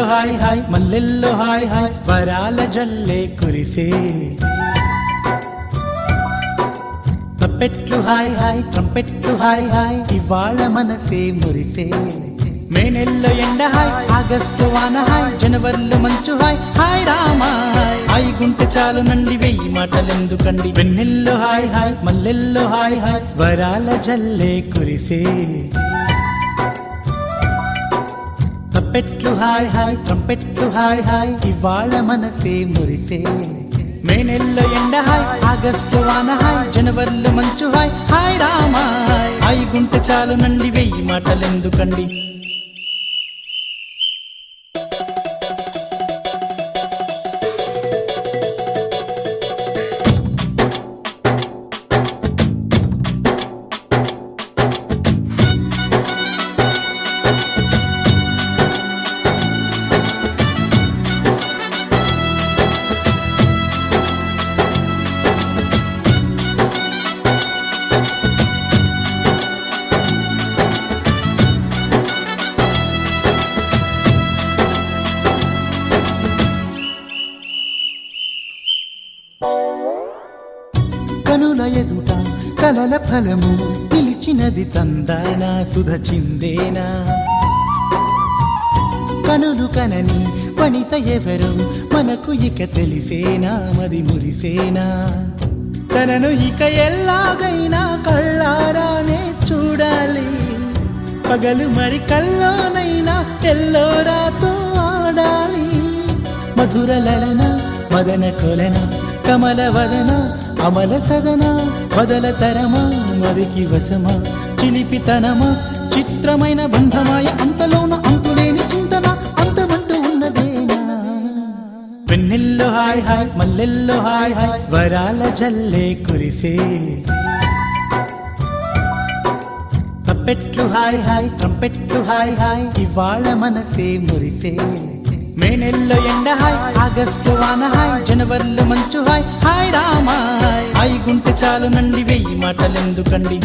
hi hi మల్లెల్లో hi hi వరాల జల్లే కురిసే తప్పెట్లు హాయ్ హాయ్ ట్రంపెట్లు హాయ్ హాయ్ ఇవాళ మనసే మురిసే మే నెల్లో ఎండ హాయ్ ఆగస్టు వాన హాయ్ జనవరిలో మంచు హాయ్ హాయ్ రామా హాయ్ గుంటె చాలు నండి వెయ్యి మాటలెందుకండి వెన్నెల్లో హాయ్ హాయ్ మల్లెల్లో హాయ్ హాయ్ వరాల జల్లే కురిసే తప్పెట్లు హాయ్ హాయ్ ట్రంపెట్లు హాయ్ హాయ్ ఇవాళ మనసే మురిసే మే నెల్లో ఎండ హాయ్ ఆగస్టు వాన హాయ్ జనవరిలో మంచు హాయ్ హాయ్ రామా హాయ్ గుంటె చాలు నండి వెయ్యి మాటలెందుకండి కనుల ఎదుట కలల ఫలము పిలిచినది తందానా సుధ చిందేనా కనులు కనని వనిత ఎవరు మనకు ఇక తెలిసేనా మది మురిసేనా తనను ఇక ఎల్లాగైనా కళ్ళారానే చూడాలి పగలు మరి కల్లోనైనా ఎల్లోరాతో ఆడాలి మధుర లలన మదన కొలన కమల వదన అమల సదన వదల తరమా మదికి వశమా చిలిపితనమా చిత్రమైన బంధమాయ అంతలోన అంతులేని చింతన అంతమంటూ ఉన్నదేనా వెన్నెల్లో హాయ్ హాయ్ మల్లెల్లో హాయ్ హాయ్ వరాల జల్లే కురిసే తప్పెట్లు హాయ్ హాయ్ ట్రంపెట్లు హాయ్ హాయ్ ఇవాళ మనసే మురిసే మే నెల్లో ఎండ హాయ్ ఆగస్టు వాన హాయ్ జనవరిలో మంచు హాయ్ హాయ్ రామా హాయ్ గుంటె చాలు నండి వెయ్యి మాటలెందుకండి